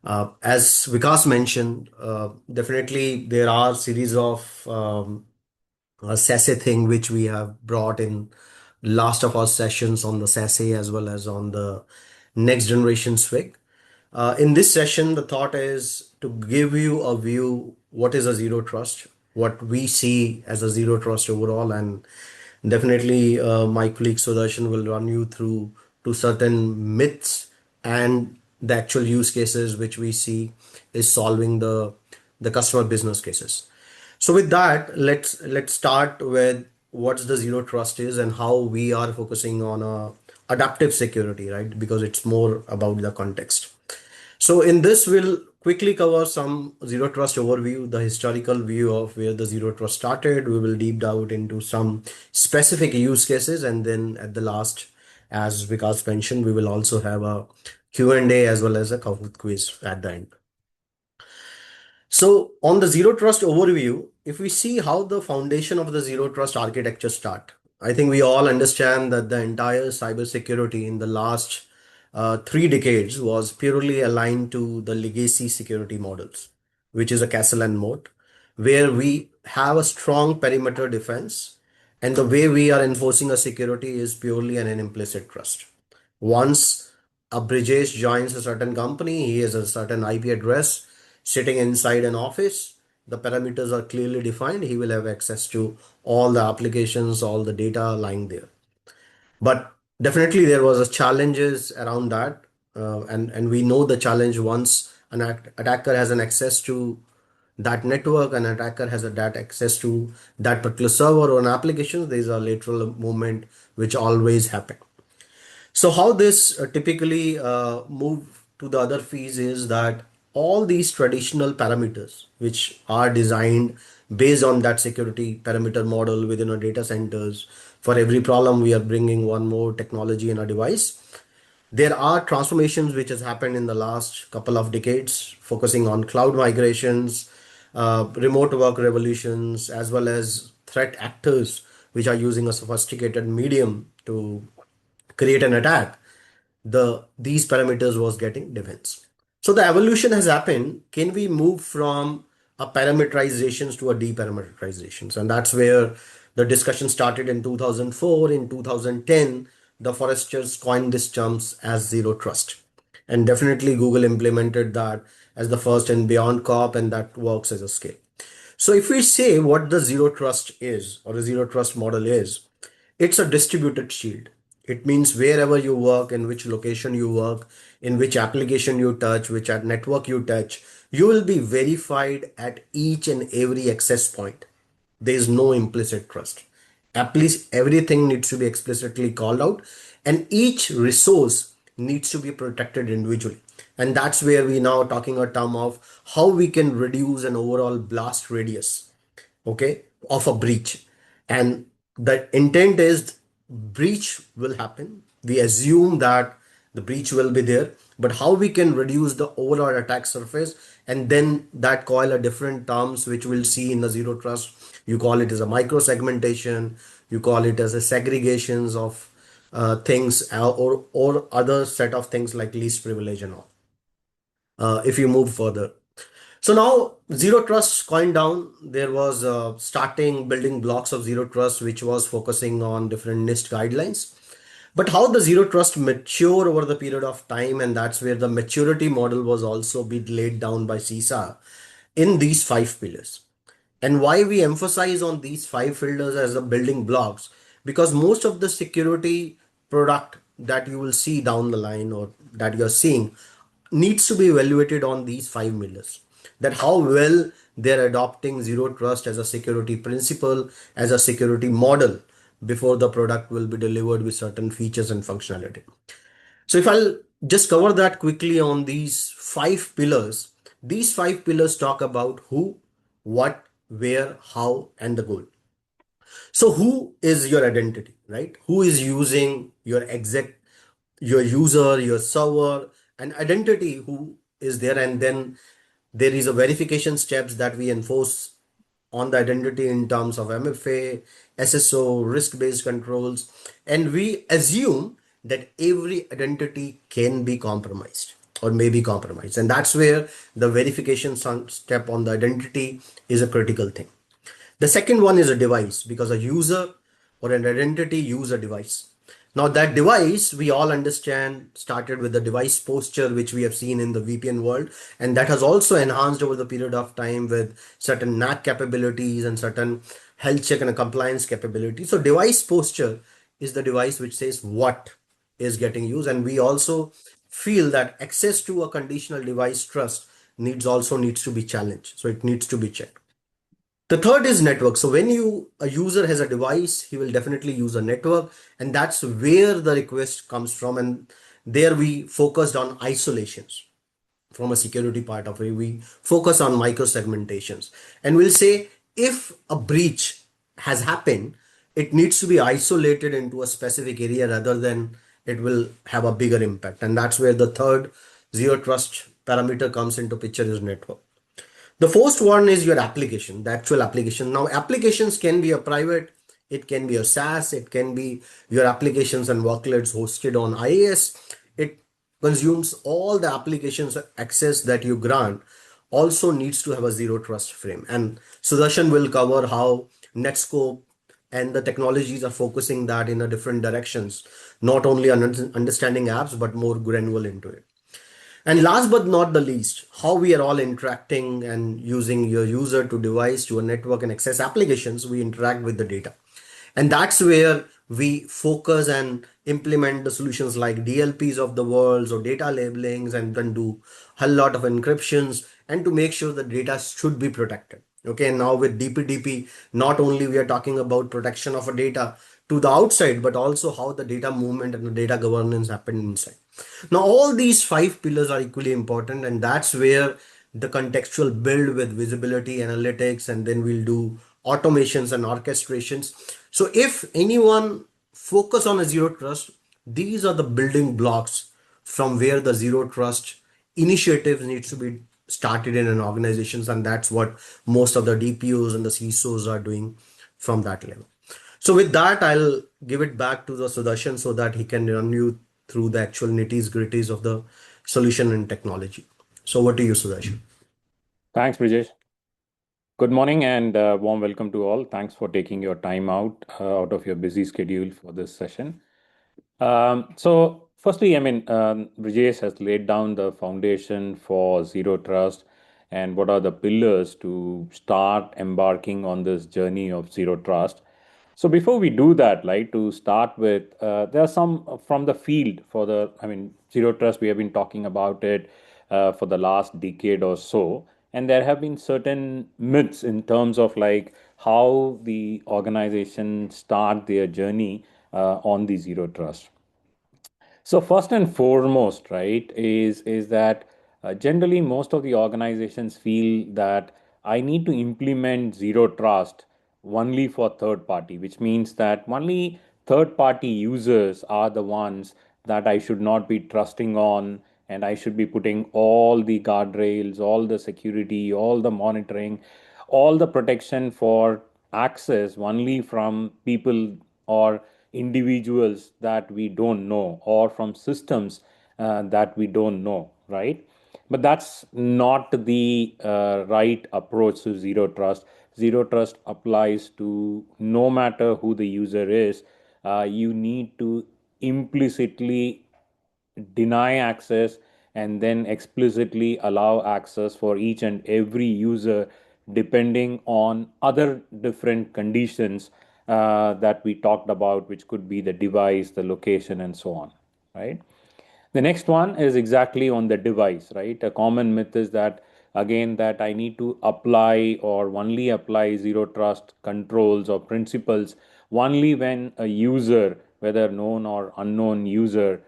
As Vikas mentioned, definitely there are series of SASE thing which we have brought in last of our sessions on the SASE as well as on the next generation SWIG. In this session, the thought is to give you a view what is a zero trust, what we see as a zero trust overall, and definitely my colleague Sudarshan will run you through to certain myths and the actual use cases which we see is solving the customer business cases. So with that, let's start with what's the zero trust is and how we are focusing on adaptive security, right? Because it's more about the context. So in this, we'll quickly cover some zero trust overview, the historical view of where the zero trust started. We will deep dive into some specific use cases, and then at the last, as Vikas mentioned, we will also have a Q&A as well as a Kahoot quiz at the end. So on the zero trust overview, if we see how the foundation of the zero trust architecture start, I think we all understand that the entire cybersecurity in the last 3 decades was purely aligned to the legacy security models, which is a castle and moat, where we have a strong perimeter defense, and the way we are enforcing a security is purely an implicit trust. Once a Brijesh joins a certain company, he has a certain IP address sitting inside an office. The parameters are clearly defined. He will have access to all the applications, all the data lying there. But definitely there was a challenges around that, and we know the challenge once an attacker has an access to that network, an attacker has a that access to that particular server or an application. There is a lateral movement which always happen. So how this typically move to the other fees is that all these traditional parameters, which are designed based on that security parameter model within our data centers, for every problem we are bringing one more technology in a device. There are transformations which has happened in the last couple of decades, focusing on cloud migrations, remote work revolutions, as well as threat actors which are using a sophisticated medium to create an attack. These parameters was getting defense. So the evolution has happened. Can we move from a parameterizations to a deparameterizations? And that's where the discussion started in 2004. In 2010, the foresters coined this terms as zero trust. And definitely Google implemented that as the first and beyond cop, and that works as a scale. So if we say what the zero trust is or a zero trust model is, it's a distributed shield. It means wherever you work, in which location you work, in which application you touch, which network you touch, you will be verified at each and every access point. There is no implicit trust. At least everything needs to be explicitly called out, and each resource needs to be protected individually. And that's where we now talking a term of how we can reduce an overall blast radius, okay, of a breach. And the intent is breach will happen. We assume that the breach will be there, but how we can reduce the overall attack surface, and then that coil are different terms which we'll see in the zero trust. You call it as a micro segmentation, you call it as a segregations of things, or other set of things like least privilege and all. If you move further, so now zero trust coined down, there was starting building blocks of zero trust, which was focusing on different NIST guidelines. But how the zero trust mature over the period of time, and that's where the maturity model was also be laid down by CISA in these 5 pillars. And why we emphasize on these 5 pillars as the building blocks, because most of the security product that you will see down the line or that you're seeing needs to be evaluated on these 5 pillars, that how well they're adopting zero trust as a security principle, as a security model before the product will be delivered with certain features and functionality. So if I'll just cover that quickly on these 5 pillars, these 5 pillars talk about who, what, where, how, and the goal. So who is your identity, right? Who is using your exact, your user, your server, and identity who is there, and then there is a verification steps that we enforce on the identity in terms of MFA, SSO, risk-based controls, and we assume that every identity can be compromised. or may be compromised. And that's where the verification step on the identity is a critical thing. The second one is a device, because a user or an identity use a device. Now that device, we all understand, started with the device posture, which we have seen in the VPN world, and that has also enhanced over the period of time with certain NAC capabilities and certain health check and a compliance capability. So device posture is the device which says what is getting used, and we also feel that access to a conditional device trust needs to be challenged. So it needs to be checked. The third is network. So when a user has a device, he will definitely use a network, and that's where the request comes from. And there we focused on isolations from a security part of it. We focus on micro segmentations, and we'll say if a breach has happened, it needs to be isolated into a specific area rather than it will have a bigger impact. And that's where the third zero trust parameter comes into picture, is network. The first one is your application, the actual application. Now, applications can be a private, it can be a SaaS, it can be your applications and workloads hosted on IaaS. It consumes all the applications access that you grant, also needs to have a zero trust frame. And Sudarshan will cover how Netskope and the technologies are focusing that in a different directions, not only on understanding apps, but more granular into it. And last but not the least, how we are all interacting and using your user to device to a network and access applications, we interact with the data. And that's where we focus and implement the solutions like DLPs of the world or data labelings, and then do a lot of encryptions and to make sure the data should be protected. Okay, and now with DPDP, not only we are talking about protection of a data to the outside, but also how the data movement and the data governance happen inside. Now, all these five pillars are equally important, and that's where the contextual build with visibility analytics, and then we'll do automations and orchestrations. So, if anyone focus on a zero trust, these are the building blocks from where the zero trust initiatives needs to be started in an organizations, and that's what most of the DPOs and the CISOs are doing from that level. So with that, I'll give it back to the Sudarshan so that he can run you through the actual nitties gritties of the solution and technology. So over to you, Sudarshan. Thanks, Brijesh. Good morning and warm welcome to all. Thanks for taking your time out of your busy schedule for this session. Firstly, Brijesh has laid down the foundation for zero trust and what are the pillars to start embarking on this journey of zero trust. So before we do that, like to start with, there are some from the field for zero trust. We have been talking about it for the last decade or so, and there have been certain myths in terms of like how the organization start their journey on the zero trust. So first and foremost, right, is that generally most of the organizations feel that I need to implement zero trust only for third party, which means that only third party users are the ones that I should not be trusting on, and I should be putting all the guardrails, all the security, all the monitoring, all the protection for access only from people or individuals that we don't know, or from systems that we don't know, right? But that's not the right approach to zero trust. Zero trust applies to no matter who the user is. You need to implicitly deny access and then explicitly allow access for each and every user depending on other different conditions that we talked about, which could be the device, the location, and so on, right? The next one is exactly on the device, right? A common myth is that, again, that I need to apply or only apply zero trust controls or principles only when a user, whether known or unknown user,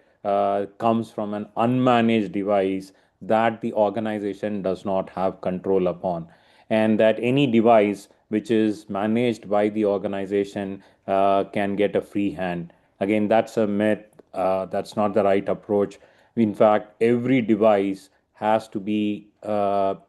comes from an unmanaged device that the organization does not have control upon, and that any device which is managed by the organization can get a free hand. Again, that's a myth. That's not the right approach. In fact, every device has to be um,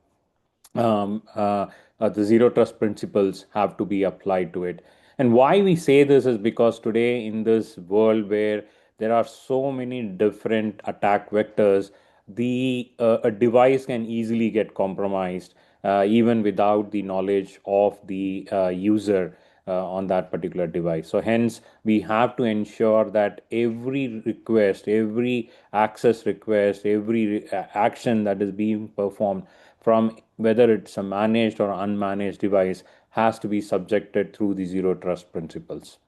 uh, the zero trust principles have to be applied to it. And why we say this is because today, in this world where there are so many different attack vectors, the a device can easily get compromised even without the knowledge of the user on that particular device. So hence we have to ensure that every request, every access request, every action that is being performed from whether it's a managed or unmanaged device has to be subjected through the zero trust principles.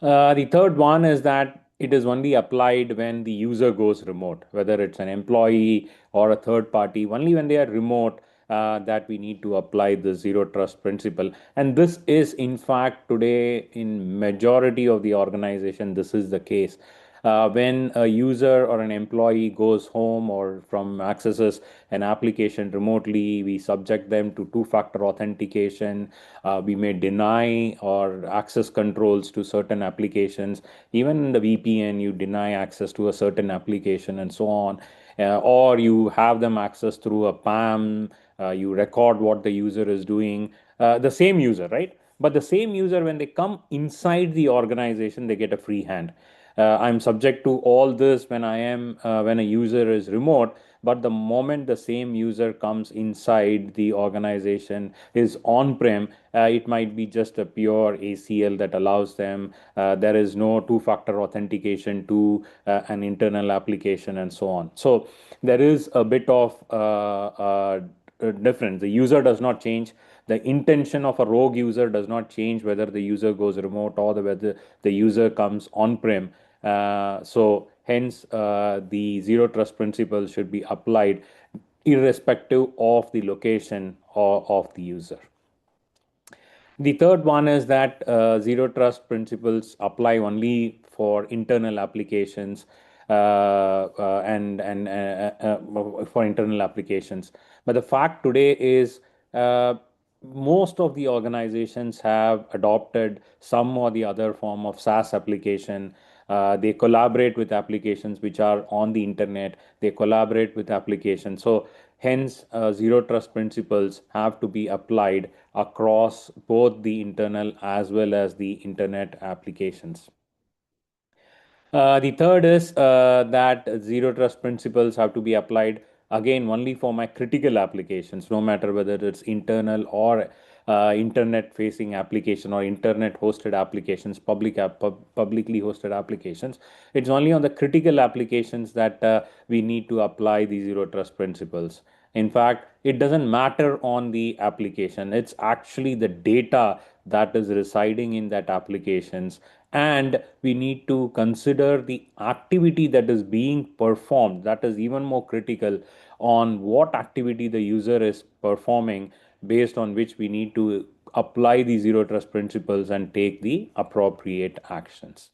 The third one is that it is only applied when the user goes remote, whether it's an employee or a third party, only when they are remote that we need to apply the zero trust principle. And this is, in fact, today in majority of the organization, this is the case. When a user or an employee goes home or from accesses an application remotely, we subject them to two-factor authentication. We may deny or access controls to certain applications. Even in the VPN, you deny access to a certain application and so on. Or you have them access through a PAM. You record what the user is doing. The same user, right? But the same user, when they come inside the organization, they get a free hand. I'm subject to all this when I am when a user is remote, but the moment the same user comes inside the organization is on-prem, it might be just a pure ACL that allows them. There is no two-factor authentication to an internal application and so on. So there is a bit of difference. The user does not change. The intention of a rogue user does not change whether the user goes remote or whether the user comes on-prem. So hence, the zero trust principle should be applied irrespective of the location of the user. The third one is that zero trust principles apply only for internal applications and for internal applications. But the fact today is uh, most of the organizations have adopted some or the other form of SaaS application. They collaborate with applications which are on the internet. They collaborate with applications. So hence, zero trust principles have to be applied across both the internal as well as the internet applications. The third is that zero trust principles have to be applied again only for my critical applications, no matter whether it's internal or internet facing application or internet hosted applications, publicly hosted applications. It's only on the critical applications that we need to apply the zero trust principles. In fact, it doesn't matter on the application. It's actually the data that is residing in that applications, and we need to consider the activity that is being performed. That is even more critical, on what activity the user is performing, based on which we need to apply the zero trust principles and take the appropriate actions.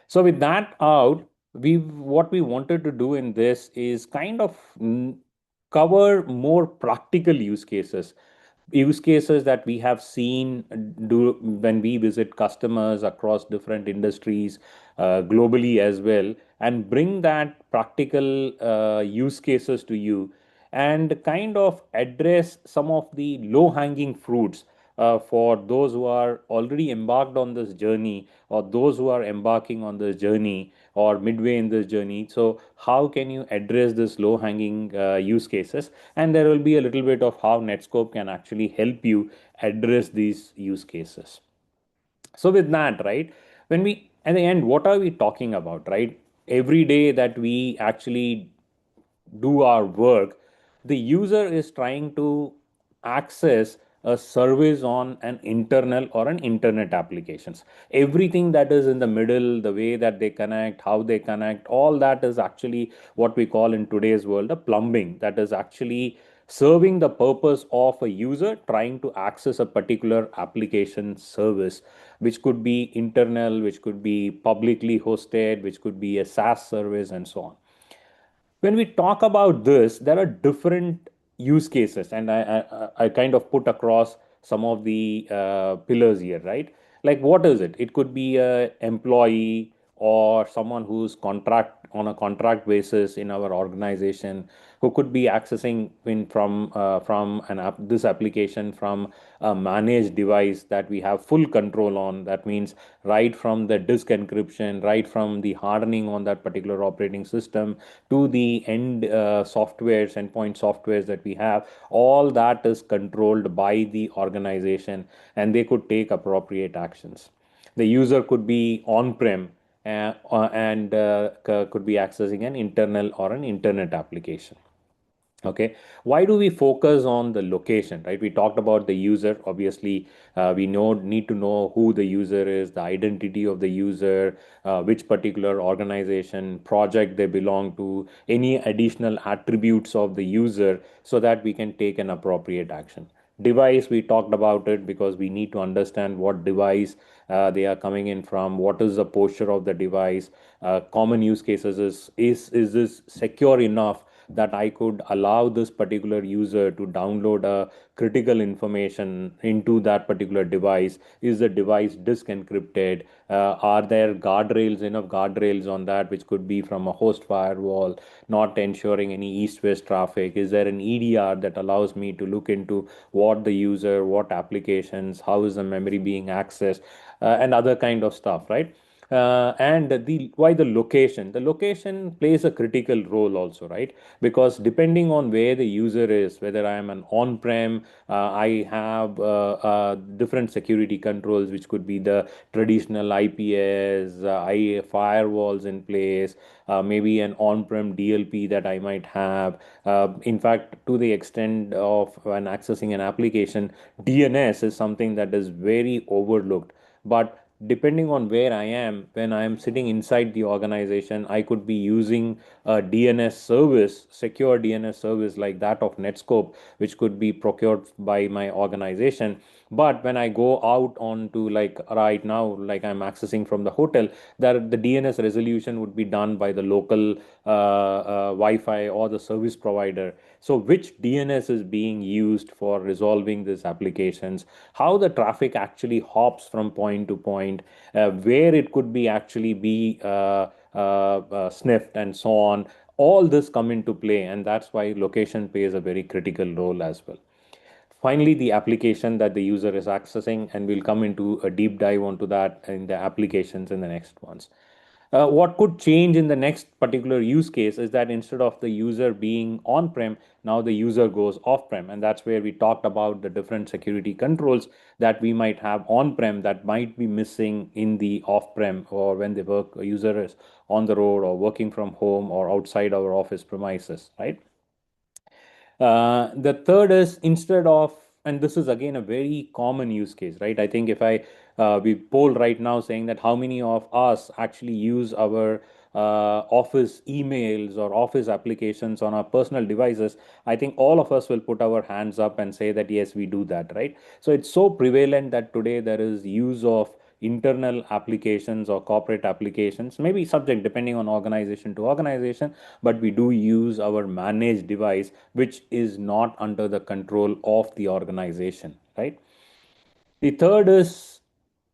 So with that out, we what we wanted to do in this is kind of cover more practical use cases that we have seen do when we visit customers across different industries globally as well, and bring that practical use cases to you and kind of address some of the low hanging fruits for those who are already embarked on this journey, or those who are embarking on this journey or midway in this journey. So how can you address this low hanging use cases? And there will be a little bit of how Netscope can actually help you address these use cases. So with that, right, when we at the end, what are we talking about, right? Every day that we actually do our work, the user is trying to access a service on an internal or an internet applications. Everything that is in the middle, the way that they connect, how they connect, all that is actually what we call in today's world a plumbing, that is actually serving the purpose of a user trying to access a particular application service, which could be internal, which could be publicly hosted, which could be a SaaS service, and so on. When we talk about this, there are different use cases, and I kind of put across some of the pillars here, right? Like, what is it? It could be a employee or someone who's contract on a contract basis in our organization, who could be accessing in from an app, this application from a managed device that we have full control on. That means right from the disk encryption, right from the hardening on that particular operating system, to the end softwares, endpoint softwares that we have, all that is controlled by the organization, and they could take appropriate actions. The user could be on-prem and could be accessing an internal or an internet application. Okay, why do we focus on the location, right? We talked about the user. Obviously, we need to know who the user is, the identity of the user, which particular organization, project they belong to, any additional attributes of the user, so that we can take an appropriate action. Device, we talked about it because we need to understand what device they are coming in from, what is the posture of the device. Common use cases is this secure enough that I could allow this particular user to download a critical information into that particular device? Is the device disk encrypted? Are there guardrails, enough guardrails on that, which could be from a host firewall, not ensuring any east-west traffic? Is there an EDR that allows me to look into what the user, what applications, how is the memory being accessed, and other kind of stuff, right? And the why the location plays a critical role also, right? Because depending on where the user is, whether I am an on-prem, I have different security controls, which could be the traditional IPS, I firewalls in place, maybe an on-prem DLP that I might have. In fact, to the extent of when accessing an application, DNS is something that is very overlooked. But depending on where I am, when I am sitting inside the organization, I could be using a DNS service, secure DNS service like that of Netskope, which could be procured by my organization. But when I go out onto, like right now, like I'm accessing from the hotel, that the DNS resolution would be done by the local Wi-Fi or the service provider. So which DNS is being used for resolving these applications? How the traffic actually hops from point to point, where it could be actually be sniffed and so on. All this come into play, and that's why location plays a very critical role as well. Finally, the application that the user is accessing, and we'll come into a deep dive onto that in the applications in the next ones. What could change in the next particular use case is that instead of the user being on-prem, now the user goes off-prem, and that's where we talked about the different security controls that we might have on-prem that might be missing in the off-prem, or when the work user is on the road or working from home or outside our office premises, right? The third is, instead of, and this is again a very common use case, right? I think if we poll right now saying that how many of us actually use our office emails or office applications on our personal devices, I think all of us will put our hands up and say that yes, we do that, right? So it's so prevalent that today there is use of internal applications or corporate applications, maybe subject depending on organization to organization, but we do use our managed device, which is not under the control of the organization, right? The third is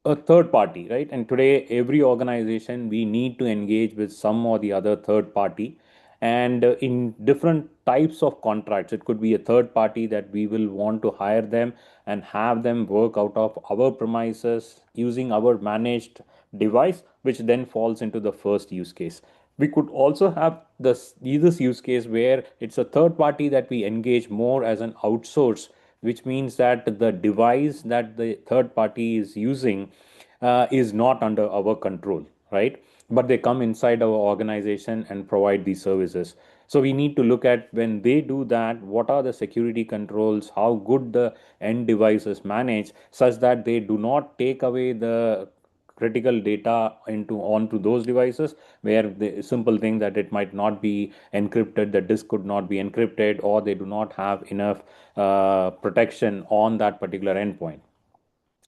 a third party, right? And today, every organization, we need to engage with some or the other third party. And in different types of contracts, it could be a third party that we will want to hire them and have them work out of our premises using our managed device, which then falls into the first use case. We could also have this use case where it's a third party that we engage more as an outsource, which means that the device that the third party is using is not under our control, right? But they come inside our organization and provide these services. So we need to look at, when they do that, what are the security controls, how good the end device is managed, such that they do not take away the critical data into onto those devices, where the simple thing that it might not be encrypted, the disk could not be encrypted, or they do not have enough protection on that particular endpoint.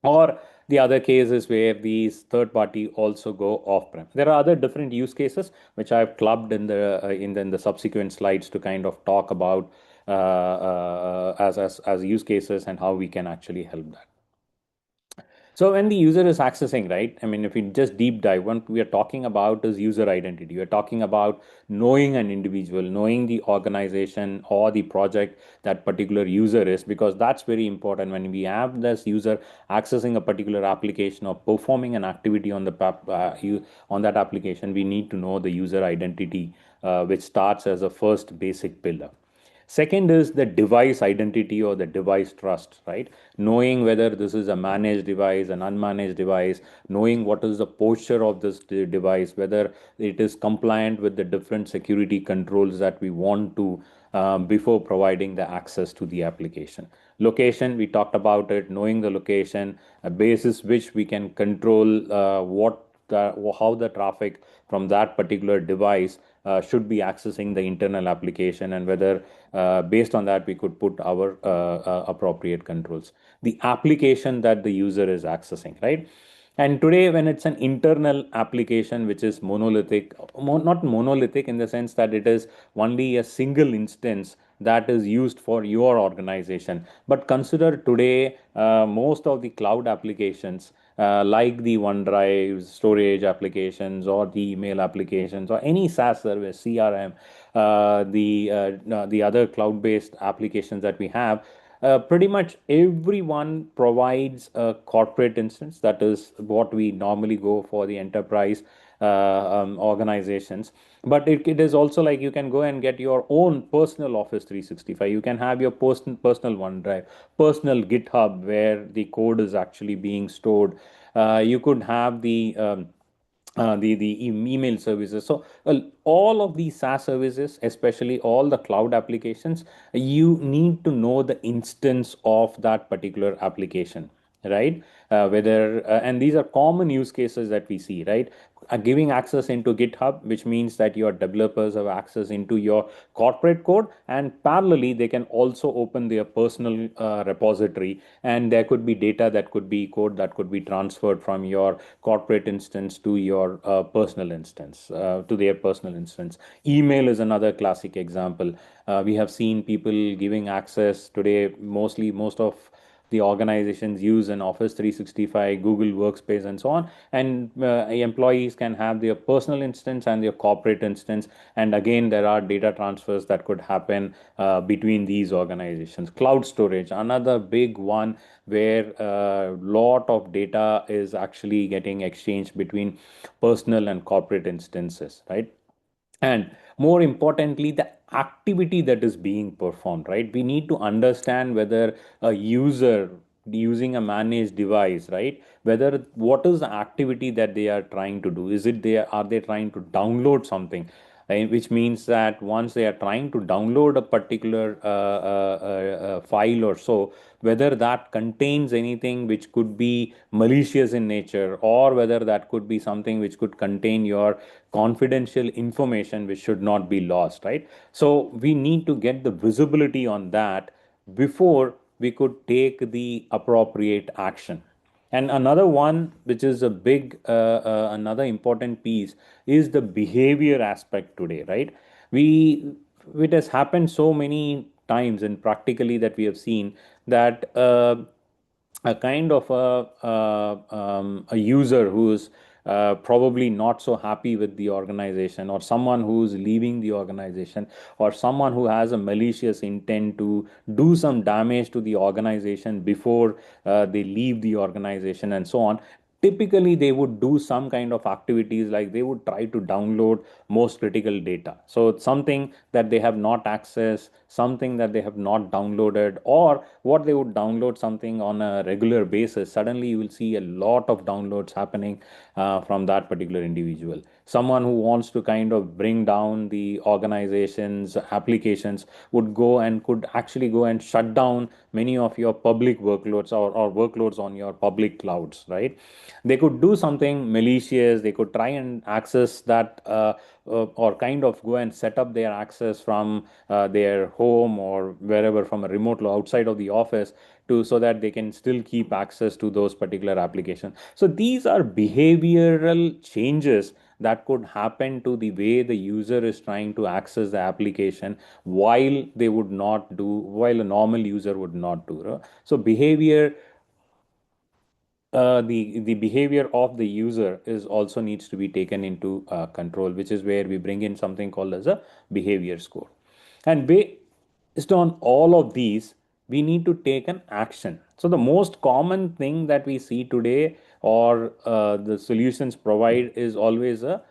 Or the other case is where these third party also go off prem. There are other different use cases which I've clubbed in the subsequent slides to kind of talk about as use cases and how we can actually help that. So when the user is accessing, right? I mean, if we just deep dive, what we are talking about is user identity. We are talking about knowing an individual, knowing the organization or the project that particular user is, because that's very important. When we have this user accessing a particular application or performing an activity on the on that application, we need to know the user identity, which starts as a first basic pillar. Second is the device identity or the device trust, right? Knowing whether this is a managed device, an unmanaged device, knowing what is the posture of this device, whether it is compliant with the different security controls that we want to, before providing the access to the application. Location, we talked about it, knowing the location, a basis which we can control how the traffic from that particular device should be accessing the internal application, and whether based on that we could put our appropriate controls. The application that the user is accessing, right? And today, when it's an internal application which is monolithic, not monolithic in the sense that it is only a single instance that is used for your organization. But consider today, most of the cloud applications, like the OneDrive storage applications or the email applications or any SaaS service, CRM, the other cloud-based applications that we have, pretty much everyone provides a corporate instance. That is what we normally go for the enterprise organizations. But it is also like you can go and get your own personal Office 365. You can have your personal OneDrive, personal GitHub where the code is actually being stored. You could have the email services. So all of these SaaS services, especially all the cloud applications, you need to know the instance of that particular application, right? Whether and these are common use cases that we see, right? Giving access into GitHub, which means that your developers have access into your corporate code, and parallelly they can also open their personal repository, and there could be data that could be code that could be transferred from your corporate instance to your personal instance, to their personal instance. Email is another classic example. We have seen people giving access today. Most of the organizations use an Office 365, Google Workspace, and so on. And employees can have their personal instance and their corporate instance. And again, there are data transfers that could happen between these organizations. Cloud storage, another big one where a lot of data is actually getting exchanged between personal and corporate instances, right? And more importantly, the activity that is being performed, right? We need to understand whether a user using a managed device, right? Whether what is the activity that they are trying to do? Is it they are they trying to download something? Which means that once they are trying to download a particular file or so, whether that contains anything which could be malicious in nature, or whether that could be something which could contain your confidential information which should not be lost, right? So we need to get the visibility on that before we could take the appropriate action. And another one, which is a big, another important piece, is the behavior aspect today, right? We, it has happened so many times and practically that we have seen that a kind of a user who's probably not so happy with the organization, or someone who's leaving the organization, or someone who has a malicious intent to do some damage to the organization before they leave the organization and so on. Typically they would do some kind of activities, like they would try to download most critical data. So it's something that they have not accessed, something that they have not downloaded, or what they would download something on a regular basis. Suddenly you will see a lot of downloads happening from that particular individual. Someone who wants to kind of bring down the organization's applications would go and could actually go and shut down many of your public workloads, or workloads on your public clouds, right? They could do something malicious. They could try and access that, or kind of go and set up their access from their home or wherever, from a remote outside of the office, to so that they can still keep access to those particular applications. So these are behavioral changes that could happen to the way the user is trying to access the application, while a normal user would not do. So behavior the behavior of the user is also needs to be taken into control, which is where we bring in something called as a behavior score. And based on all of these, we need to take an action. So the most common thing that we see today, or the solutions provide, is always a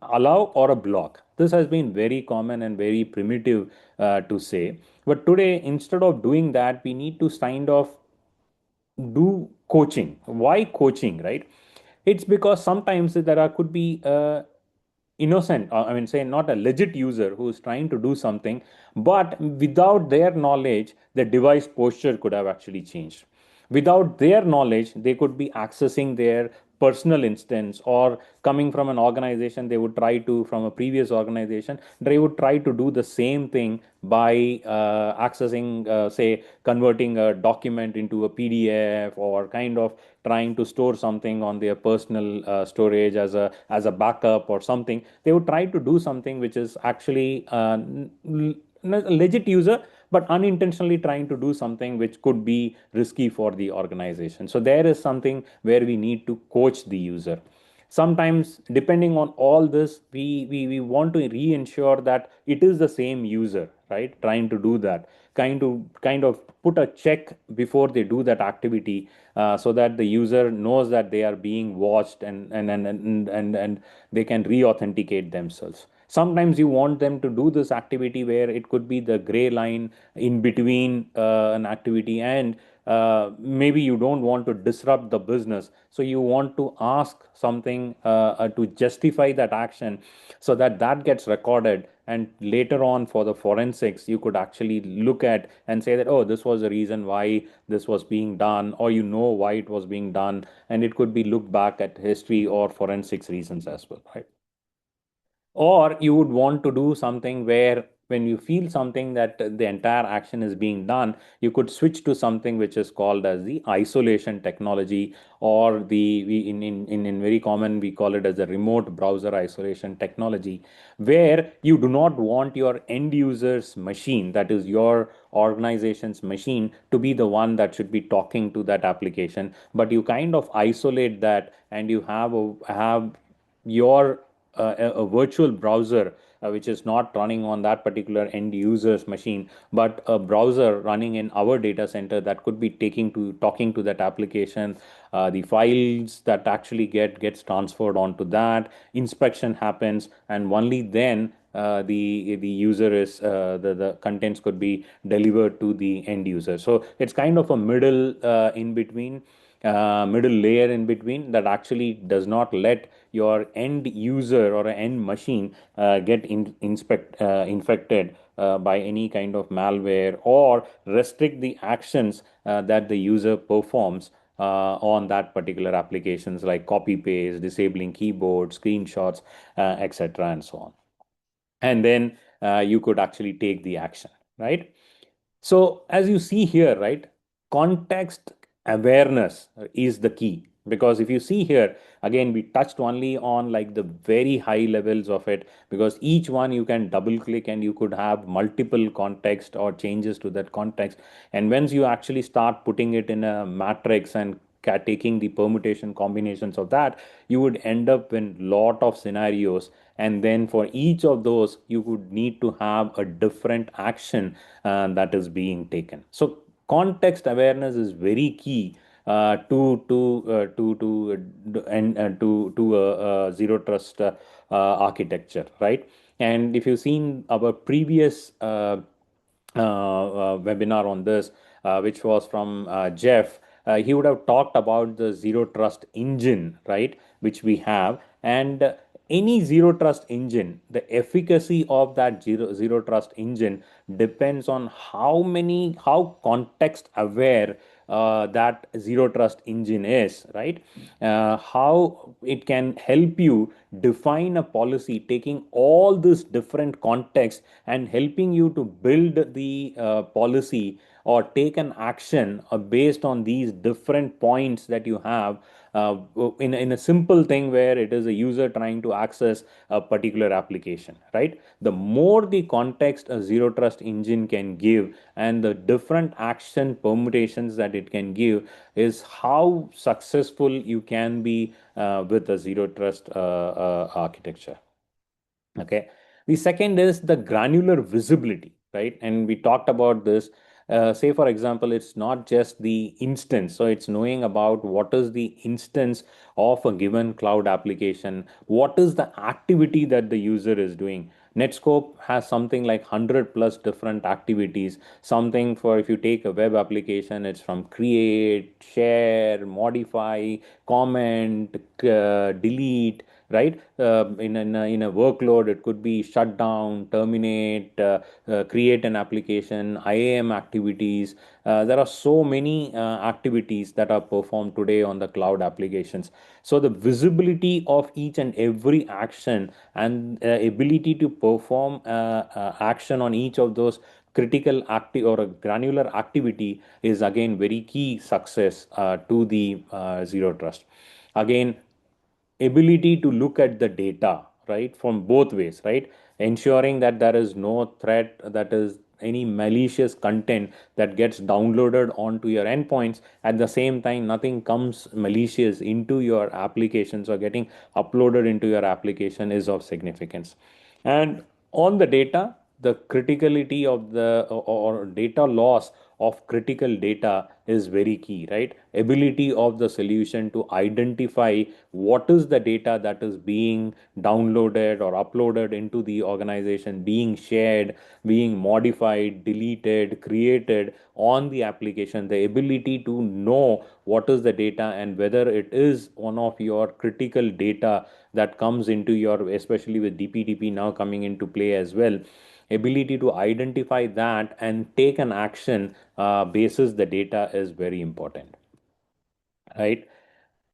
allow or a block. This has been very common and very primitive to say. But today, instead of doing that, we need to kind of do coaching. Why coaching, right? It's because sometimes there are could be innocent, I mean, say not a legit user who is trying to do something, but without their knowledge, the device posture could have actually changed. Without their knowledge, they could be accessing their personal instance, or coming from an organization, they would try to, from a previous organization, they would try to do the same thing by accessing, say, converting a document into a PDF, or kind of trying to store something on their personal storage as a backup or something. They would try to do something which is actually a legit user, but unintentionally trying to do something which could be risky for the organization. So there is something where we need to coach the user. Sometimes, depending on all this, we want to reinsure that it is the same user, right, trying to do that, kind of put a check before they do that activity, so that the user knows that they are being watched, and they can re-authenticate themselves. Sometimes you want them to do this activity where it could be the gray line in between an activity, and maybe you don't want to disrupt the business, so you want to ask something to justify that action, so that that gets recorded, and later on for the forensics you could actually look at and say that, oh, this was the reason why this was being done, or you know why it was being done, and it could be looked back at history or forensics reasons as well, right? Or you would want to do something where, when you feel something that the entire action is being done, you could switch to something which is called as the isolation technology, or in very common we call it as the remote browser isolation technology, where you do not want your end user's machine, that is your organization's machine, to be the one that should be talking to that application, but you kind of isolate that, and you have your a virtual browser which is not running on that particular end user's machine, but a browser running in our data center that could be taking to talking to that application. The files that actually gets transferred onto that, inspection happens, and only then the user is the contents could be delivered to the end user. So it's kind of a middle layer in between, that actually does not let your end user or end machine get infected by any kind of malware, or restrict the actions that the user performs on that particular applications, like copy paste, disabling keyboard, screenshots, etc., and so on. And then you could actually take the action, right? So, as you see here, right, context awareness is the key. Because if you see here, again, we touched only on like the very high levels of it, because each one you can double click and you could have multiple context or changes to that context. And once you actually start putting it in a matrix and taking the permutation combinations of that, you would end up in lot of scenarios, and then for each of those you would need to have a different action that is being taken. So context awareness is very key to zero trust architecture, right? And if you've seen our previous webinar on this, which was from Jeff, he would have talked about the zero trust engine, right? Which we have. And any zero trust engine, the efficacy of that zero trust engine depends on how context aware that zero trust engine is, right? How it can help you define a policy, taking all this different context and helping you to build the policy or take an action based on these different points that you have, in a simple thing where it is a user trying to access a particular application, right? The more the context a zero trust engine can give and the different action permutations that it can give is how successful you can be with a zero trust architecture. Okay. The second is the granular visibility, right? And we talked about this. Say, for example, it's not just the instance. So it's knowing about what is the instance of a given cloud application, what is the activity that the user is doing. Netscope has something like 100 plus different activities. Something for if you take a web application, it's from create, share, modify, comment, delete, right? In a workload, it could be shut down, terminate, create an application, IAM activities. There are so many activities that are performed today on the cloud applications. So the visibility of each and every action and ability to perform action on each of those critical active or a granular activity is again very key success to the zero trust. Again, ability to look at the data, right, from both ways, right? Ensuring that there is no threat, that is any malicious content that gets downloaded onto your endpoints. At the same time, nothing comes malicious into your applications or getting uploaded into your application is of significance. And on the data, the criticality of the or data loss of critical data is very key, right? Ability of the solution to identify what is the data that is being downloaded or uploaded into the organization, being shared, being modified, deleted, created on the application. The ability to know what is the data and whether it is one of your critical data that comes into your, especially with DPDP now coming into play as well, ability to identify that and take an action basis the data is very important, right?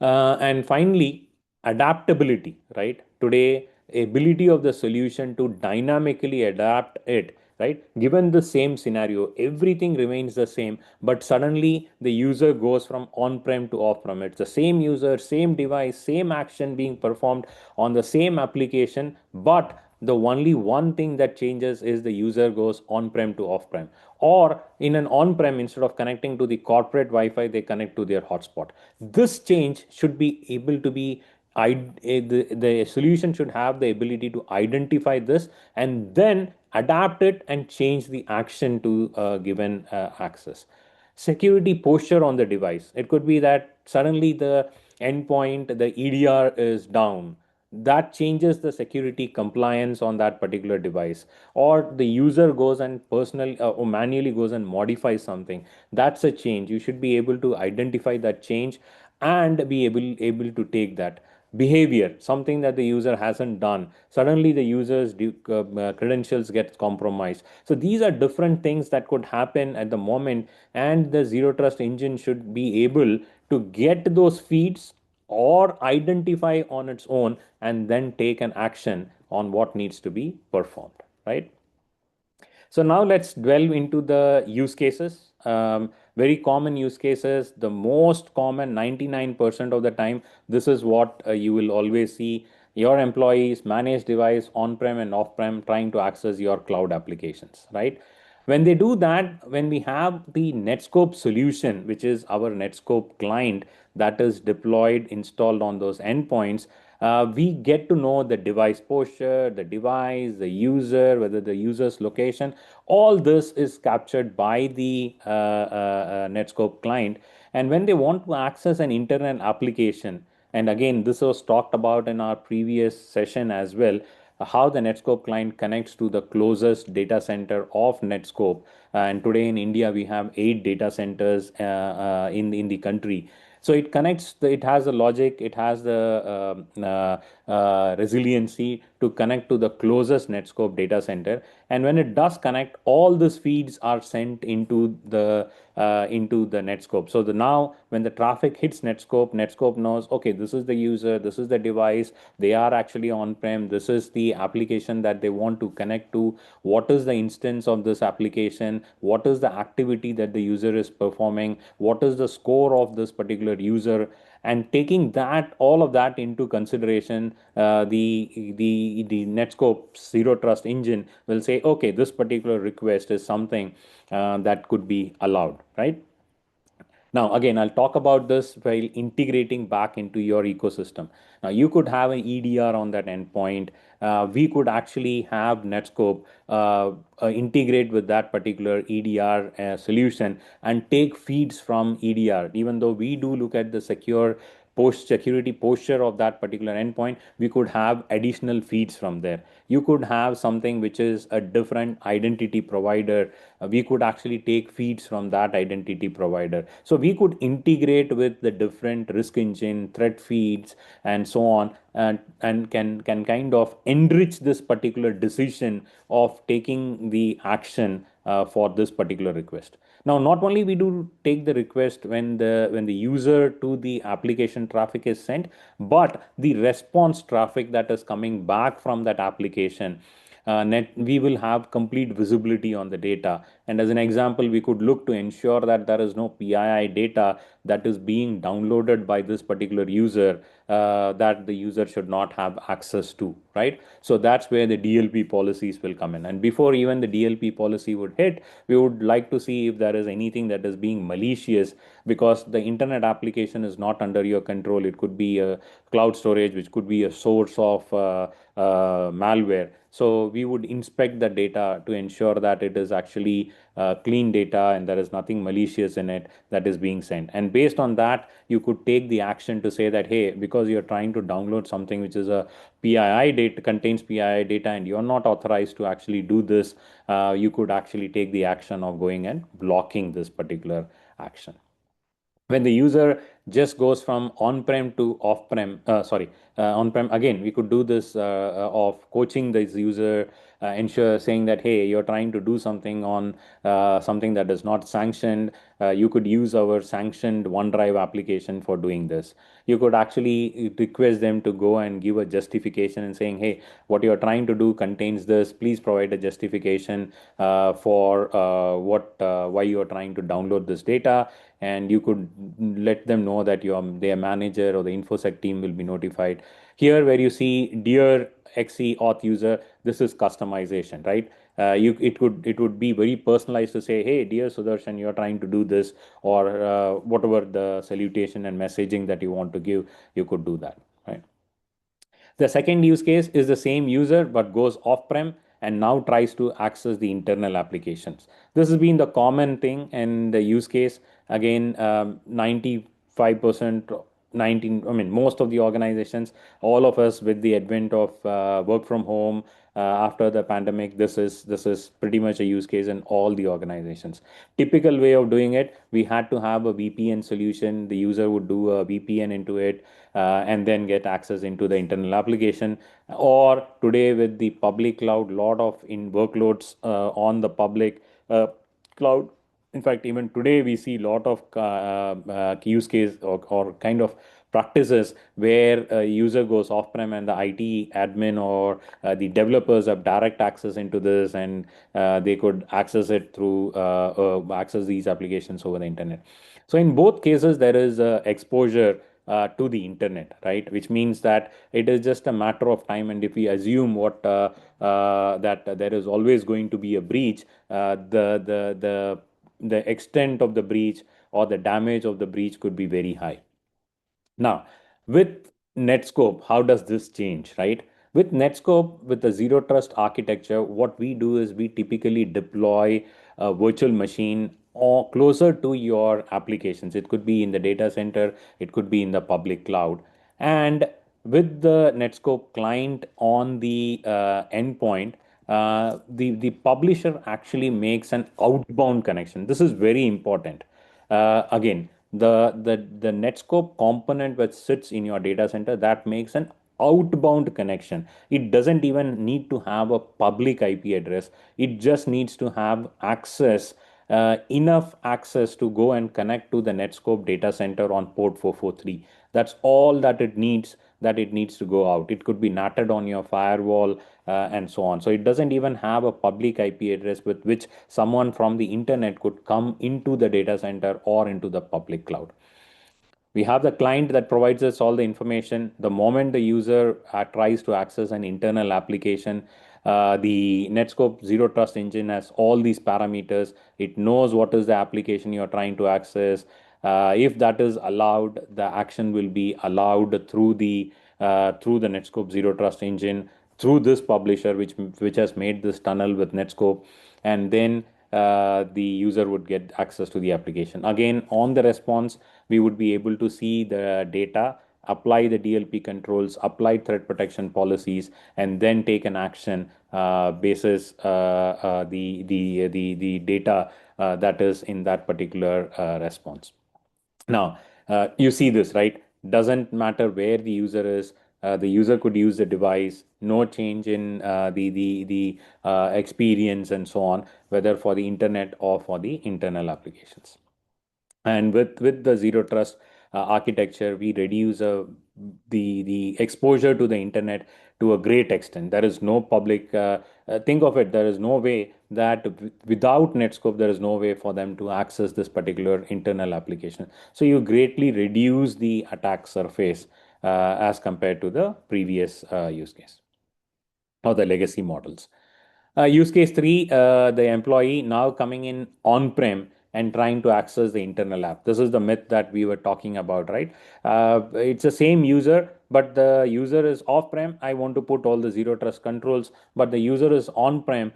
And finally, adaptability, right? Today, ability of the solution to dynamically adapt it, right? Given the same scenario, everything remains the same, but suddenly the user goes from on-prem to off-prem. It's the same user, same device, same action being performed on the same application, but the only one thing that changes is the user goes on-prem to off-prem, or in an on-prem, instead of connecting to the corporate Wi-Fi, they connect to their hotspot. This change should be able to be the solution should have the ability to identify this and then adapt it and change the action to given access. Security posture on the device, it could be that suddenly the endpoint, the EDR is down, that changes the security compliance on that particular device, or the user goes and personal or manually goes and modifies something. That's a change. You should be able to identify that change and be able to take that behavior, something that the user hasn't done, suddenly the user's credentials get compromised. So these are different things that could happen at the moment, and the zero trust engine should be able to get those feeds or identify on its own and then take an action on what needs to be performed, right? So now let's delve into the use cases. Very common use cases, the most common 99% of the time, this is what you will always see. Your employees manage device on-prem and off-prem trying to access your cloud applications, right? When they do that, when we have the Netscope solution, which is our Netscope client that is deployed, installed on those endpoints, we get to know the device posture, the device, the user, whether the user's location. All this is captured by the Netscope client. And when they want to access an internal application, and again, this was talked about in our previous session as well, how the Netscope client connects to the closest data center of Netscope. And today in India, we have 8 data centers in the country. So it connects, it has the logic, it has the resiliency to connect to the closest Netscope data center. And when it does connect, all these feeds are sent into the Netscope. So now when the traffic hits Netscope, Netscope knows, okay, this is the user, this is the device, they are actually on-prem, this is the application that they want to connect to, what is the instance of this application, what is the activity that the user is performing, what is the score of this particular particular user, and taking that all of that into consideration, the Netscope zero trust engine will say, okay, this particular request is something that could be allowed, right? Now, again, I'll talk about this while integrating back into your ecosystem. Now, you could have an EDR on that endpoint. We could actually have Netscope integrate with that particular EDR solution and take feeds from EDR. Even though we do look at the post security posture of that particular endpoint, we could have additional feeds from there. You could have something which is a different identity provider. We could actually take feeds from that identity provider. So we could integrate with the different risk engine, threat feeds, and so on, and can kind of enrich this particular decision of taking the action for this particular request. Now, not only we do take the request when the user to the application traffic is sent, but the response traffic that is coming back from that application, we will have complete visibility on the data. And as an example, we could look to ensure that there is no PII data that is being downloaded by this particular user that the user should not have access to, right? So that's where the DLP policies will come in. And before even the DLP policy would hit, we would like to see if there is anything that is being malicious, because the internet application is not under your control. It could be a cloud storage, which could be a source of malware. So we would inspect the data to ensure that it is actually clean data and there is nothing malicious in it that is being sent. And based on that, you could take the action to say that, hey, because you're trying to download something which is a PII data, contains PII data, and you're not authorized to actually do this, you could actually take the action of going and blocking this particular action. When the user just goes from on-prem to off-prem, on-prem, again, we could do this of coaching this user, ensure saying that, hey, you're trying to do something on something that is not sanctioned. You could use our sanctioned OneDrive application for doing this. You could actually request them to go and give a justification and saying, hey, what you're trying to do contains this. Please provide a justification for why you're trying to download this data. And you could let them know that their manager or the infosec team will be notified. Here, where you see dear XE auth user, this is customization, right? It would be very personalized to say, hey, dear Sudarshan, you're trying to do this, or whatever the salutation and messaging that you want to give, you could do that, right? The second use case is the same user but goes off-prem and now tries to access the internal applications. This has been the common thing and the use case. Again, 95%, 19, I mean, most of the organizations, all of us with the advent of work from home after the pandemic, this is pretty much a use case in all the organizations. Typical way of doing it, we had to have a VPN solution. The user would do a VPN into it and then get access into the internal application. Or today with the public cloud, lot of in workloads on the public cloud. In fact, even today we see a lot of use case or kind of practices where a user goes off-prem and the IT admin or the developers have direct access into this, and they could access it through access these applications over the internet. So in both cases, there is exposure to the internet, right? Which means that it is just a matter of time. And if we assume that there is always going to be a breach, the extent of the breach or the damage of the breach could be very high. Now, with Netscope, how does this change, right? With Netscope, with the zero trust architecture, what we do is we typically deploy a virtual machine or closer to your applications. It could be in the data center, it could be in the public cloud. And with the Netscope client on the endpoint, the publisher actually makes an outbound connection. This is very important. Again, the Netscope component which sits in your data center, that makes an outbound connection. It doesn't even need to have a public IP address. It just needs to have access, enough access to go and connect to the Netscope data center on port 443. That's all that it needs to go out. It could be natted on your firewall and so on. So it doesn't even have a public IP address with which someone from the internet could come into the data center or into the public cloud. We have the client that provides us all the information. The moment the user tries to access an internal application, the Netscope Zero Trust engine has all these parameters. It knows what is the application you're trying to access. If that is allowed, the action will be allowed through the Netscope Zero Trust engine, through this publisher, which has made this tunnel with Netscope, and then the user would get access to the application. Again, on the response, we would be able to see the data, apply the DLP controls, apply threat protection policies, and then take an action basis the data that is in that particular response. Now, you see this, right? Doesn't matter where the user is. The user could use the device, no change in the experience and so on, whether for the internet or for the internal applications. And with the zero trust architecture, we reduce the exposure to the internet to a great extent. There is no public think of it, there is no way that without Netscope there is no way for them to access this particular internal application. So you greatly reduce the attack surface as compared to the previous use case or the legacy models. Use case three, the employee now coming in on-prem and trying to access the internal app. This is the myth that we were talking about, right? It's the same user, but the user is off-prem. I want to put all the zero trust controls, but the user is on-prem.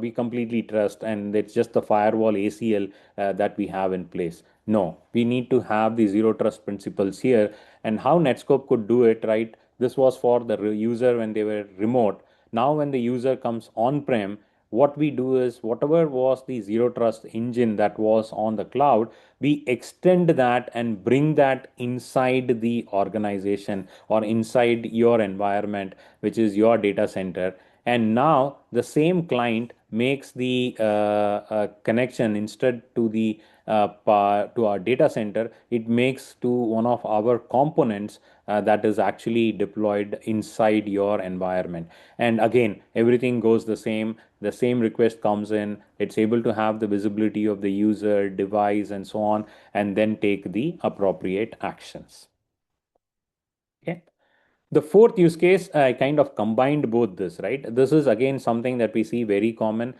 We completely trust, and it's just the firewall ACL that we have in place. No, we need to have the zero trust principles here. And how Netscope could do it, right? This was for the user when they were remote. Now, when the user comes on prem, what we do is whatever was the zero trust engine that was on the cloud, we extend that and bring that inside the organization or inside your environment, which is your data center. And now the same client makes the connection instead to the to our data center. It makes to one of our components that is actually deployed inside your environment. And again, everything goes the same request comes in, it's able to have the visibility of the user device and so on, and then take the appropriate actions. Okay. The fourth use case, I kind of combined both this, right? This is again something that we see very common,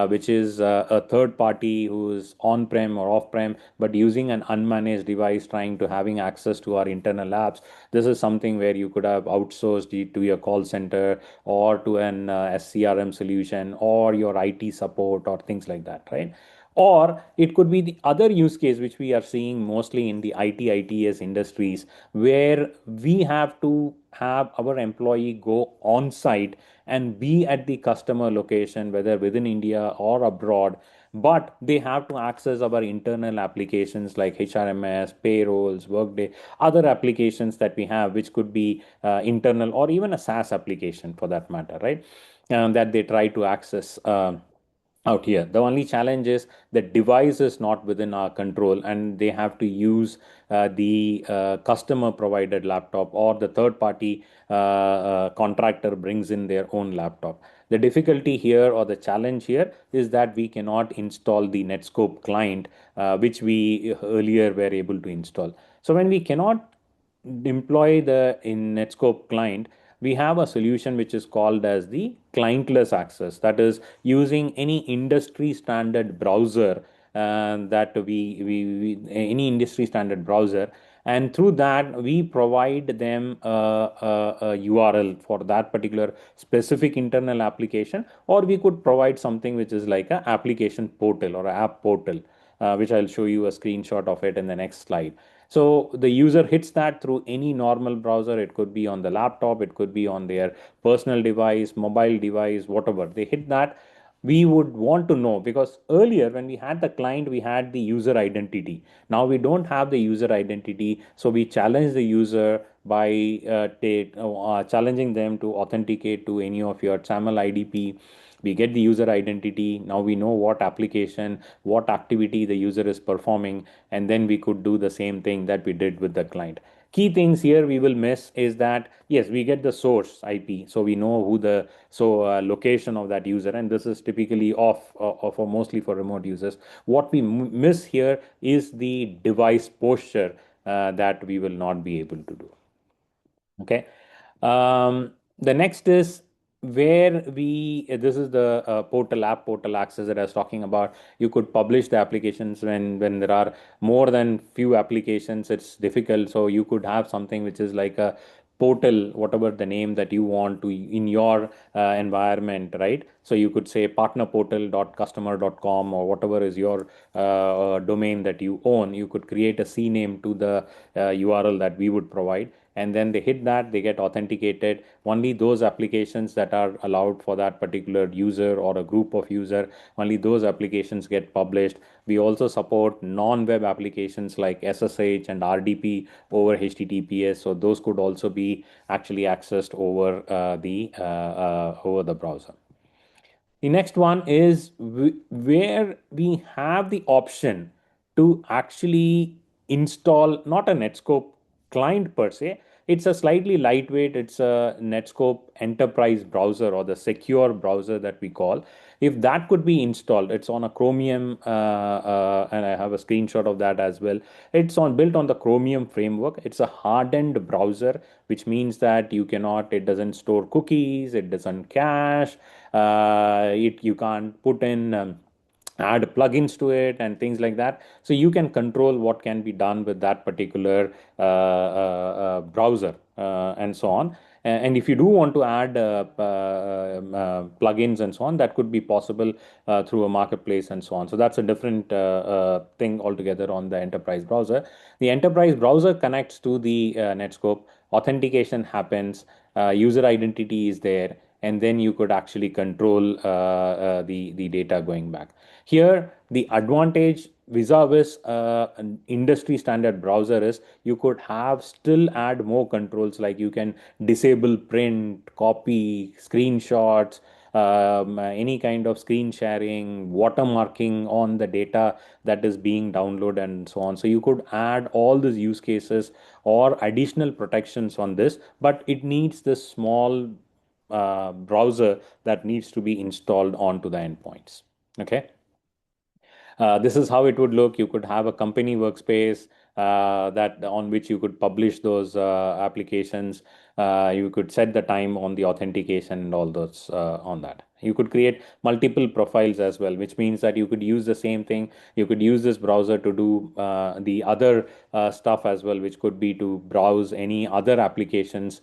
which is a third party who is on-prem or off-prem, but using an unmanaged device, trying to having access to our internal apps. This is something where you could have outsourced it to your call center or to an SCRM solution or your IT support or things like that, right? Or it could be the other use case, which we are seeing mostly in the ITS industries, where we have to have our employee go on site and be at the customer location, whether within India or abroad. But they have to access our internal applications like HRMS, payrolls, Workday, other applications that we have, which could be internal or even a SaaS application for that matter, right? That they try to access. Out here. The only challenge is the device is not within our control, and they have to use the customer provided laptop, or the third party contractor brings in their own laptop. The difficulty here or the challenge here is that we cannot install the Netscope client, which we earlier were able to install. So when we cannot employ the in Netscope client, we have a solution which is called as the clientless access. That is using any industry standard browser that we any industry standard browser, and through that we provide them a URL for that particular specific internal application, or we could provide something which is like a application portal or a app portal, which I'll show you a screenshot of it in the next slide. So the user hits that through any normal browser. It could be on the laptop, it could be on their personal device, mobile device, whatever. They hit that. We would want to know, because earlier when we had the client, we had the user identity. Now we don't have the user identity. So we challenge the user by challenging them to authenticate to any of your XAML IDP. We get the user identity. Now we know what application, what activity the user is performing, and then we could do the same thing that we did with the client. Key things here we will miss is that yes, we get the source IP, so we know who the location of that user, and this is typically off for mostly for remote users. What we miss here is the device posture, that we will not be able to do. Okay. The next is where this is the portal access that I was talking about. You could publish the applications when there are more than few applications. It's difficult. So you could have something which is like a portal, whatever the name that you want to in your environment, right? So you could say partnerportal.customer.com or whatever is your domain that you own. You could create a CNAME to the URL that we would provide, and then they hit that, they get authenticated. Only those applications that are allowed for that particular user or a group of user, only those applications get published. We also support non-web applications like SSH and RDP over HTTPS, so those could also be actually accessed over the browser. The next one is where we have the option to actually install not a Netscope client per se. It's a slightly lightweight, it's a Netscope enterprise browser or the secure browser that we call. If that could be installed, it's on a Chromium, and I have a screenshot of that as well. It's on built on the Chromium framework. It's a hardened browser, which means that it doesn't store cookies, it doesn't cache, you can't put in add plugins to it and things like that. So you can control what can be done with that particular browser and so on. And if you do want to add plugins and so on, that could be possible through a marketplace and so on. So that's a different thing altogether on the enterprise browser. The enterprise browser connects to the Netscope. Authentication happens, user identity is there, and then you could actually control the data going back. Here, the advantage vis-a-vis an industry standard browser is you could have still add more controls, like you can disable print, copy, screenshots, any kind of screen sharing, watermarking on the data that is being downloaded and so on. So you could add all these use cases or additional protections on this, but it needs this small browser that needs to be installed onto the endpoints. Okay. This is how it would look. You could have a company workspace that on which you could publish those applications. You could set the time on the authentication and all those on that. You could create multiple profiles as well, which means that you could use the same thing. You could use this browser to do the other stuff as well, which could be to browse any other applications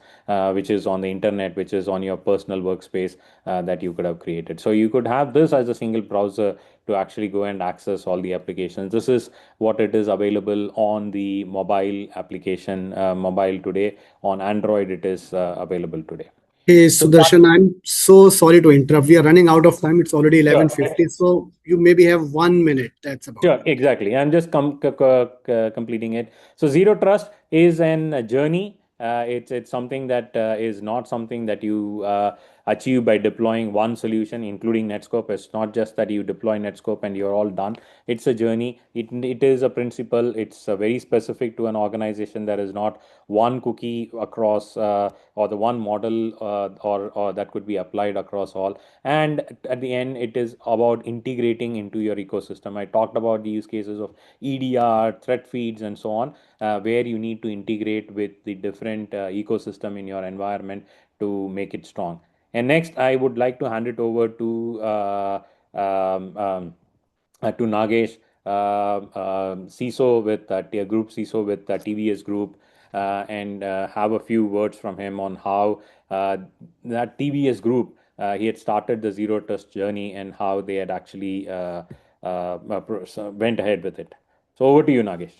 which is on the internet, which is on your personal workspace that you could have created. So you could have this as a single browser to actually go and access all the applications. This is what it is available on the mobile application, mobile today. On Android, it is available today. Hey, So Sudarshan, I'm so sorry to interrupt. We are running out of time. It's already 11:50, so you maybe have 1 minute. That's about sure, it. exactly. I'm just completing it. So zero trust is a journey. It's something that is not something that you achieve by deploying one solution, including Netscope. It's not just that you deploy Netscope and you're all done. It's a journey. It is a principle. It's very specific to an organization. There is not one cookie across or the one model or that could be applied across all. And at the end, it is about integrating into your ecosystem. I talked about the use cases of EDR, threat feeds, and so on, where you need to integrate with the different ecosystem in your environment to make it strong. And next, I would like to hand it over um, um, to Nagesh, CISO with group CISO with TVS Group, and have a few words from him on how that TVS Group he had started the zero trust journey and how they had actually went ahead with it. So over to you, Nagesh.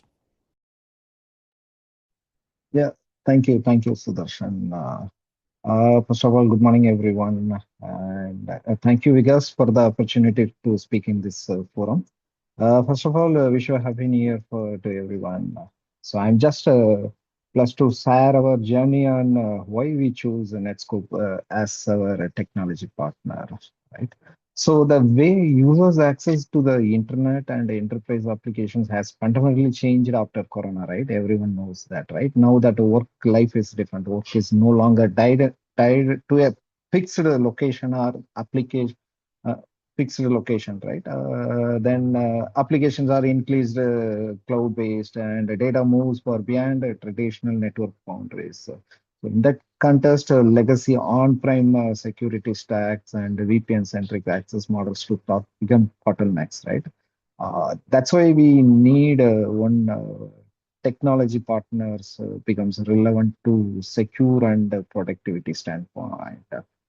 Yeah, thank you, Sudarshan. First of all, good morning, everyone, and thank you, Vikas, for the opportunity to speak in this forum. First of all, wish you a happy new year to everyone. So I'm just plus to share our journey on why we choose Netscope as our technology partner, right? So the way users access to the internet and enterprise applications has fundamentally changed after Corona, right? Everyone knows that, right? Now that work life is different. Work is no longer tied to a fixed location or application. Uh, fixed location, right? Then applications are increased cloud-based, and the data moves far beyond traditional network boundaries. So in that context, legacy on-prem security stacks and VPN-centric access models to become bottlenecks, right? That's why we need one technology partners becomes relevant to secure and productivity standpoint.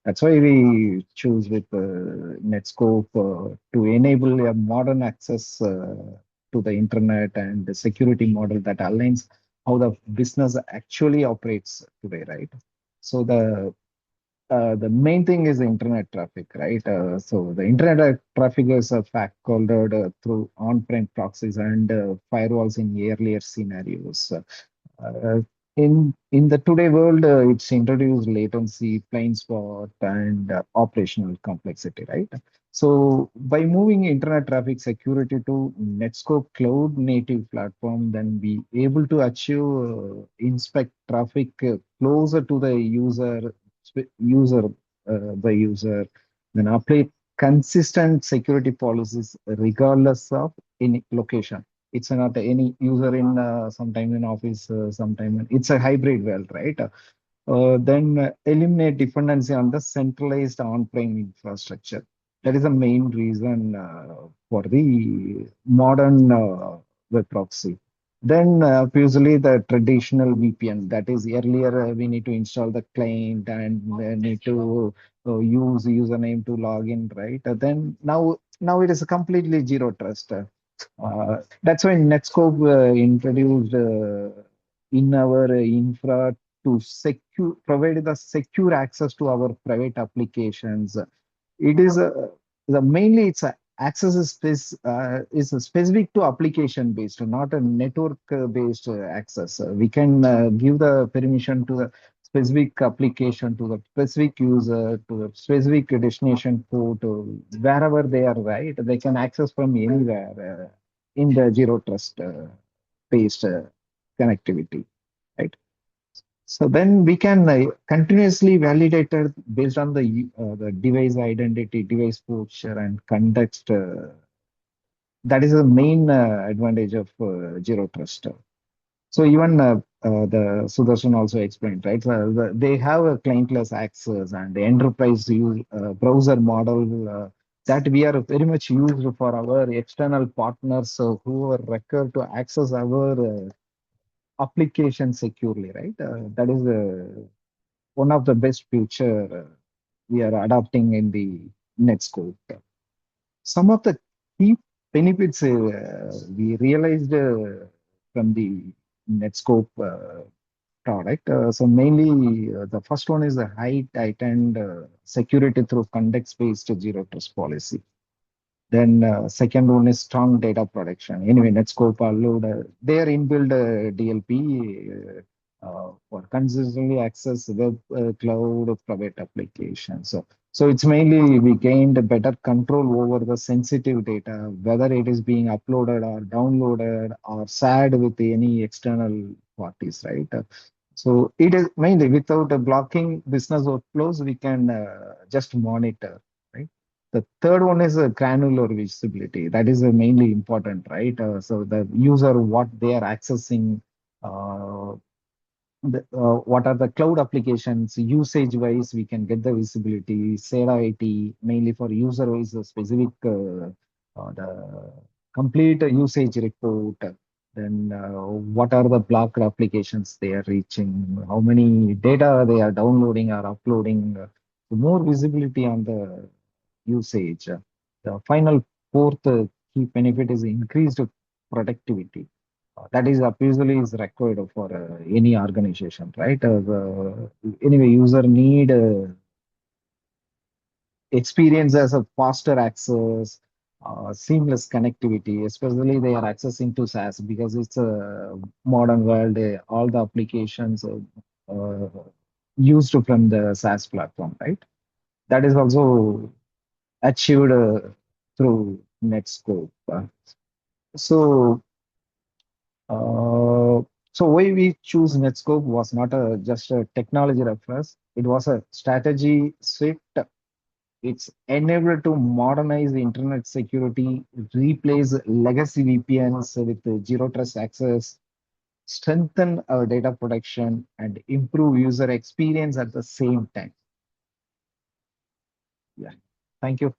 That's why we choose with Netskope to enable a modern access to the internet and the security model that aligns how the business actually operates today, right? So the main thing is the internet traffic, right? So the internet traffic is fact coded through on-prem proxies and firewalls in earlier scenarios. Uh, in the today world, it's introduced latency, blind spot, and operational complexity, right? So by moving internet traffic security to Netscope cloud native platform, then we able to achieve inspect traffic closer to the user by user, then apply consistent security policies regardless of any location. It's not any user in sometime in office, sometime it's a hybrid world, right? Then eliminate dependency on the centralized on-prem infrastructure. That is the main reason for the modern web proxy. Then usually the traditional VPN, that is earlier we need to install the client and need to use username to log in, right? Then now it is completely zero trust. That's why Netscope introduced in our infra to secure provide the secure access to our private applications. It is the mainly it's a access is specific to application based, not a network based access. We can give the permission to the specific application, to the specific user, to the specific destination port, wherever they are, right? They can access from anywhere in the zero trust based connectivity, right? So then we can continuously validate it based on the device identity, device posture, and context. That is the main advantage of zero trust. So even the Sudarshan also explained, right? So they have a clientless access and the enterprise use browser model that we are very much used for our external partners who are required to access our application securely, right? That is one of the best feature we are adopting in the Netscope. Some of the key benefits we realized from the Netscope product. So mainly the first one is the high tightened security through context-based zero trust policy. Then second one is strong data protection. Anyway, Netscope allowed their inbuilt DLP for consistently access web, cloud, private applications. So it's mainly we gained better control over the sensitive data, whether it is being uploaded or downloaded or shared with any external parties, right? So it is mainly without blocking business workflows, we can just monitor, right? The third one is granular visibility. That is mainly important, right? So the user, what they are accessing, uh, what are the cloud applications usage wise, we can get the visibility. SADA IT, mainly for user wise, specific, the complete usage report. Then what are the blocked applications they are reaching? How many data they are downloading or uploading? More visibility on the usage. The final fourth key benefit is increased productivity. That is usually is required for any organization, right? Anyway, user need experience as a faster access, seamless connectivity, especially they are accessing to SaaS because it's a modern world. All the applications used from the SaaS platform, right? That is also achieved through Netscope. So, uh, so why we choose Netscope was not just a technology reference. It was a strategy shift It's enabled to modernize the internet security, replace legacy VPNs with zero trust access, strengthen our data protection, and improve user experience at the same time. Yeah. Thank you.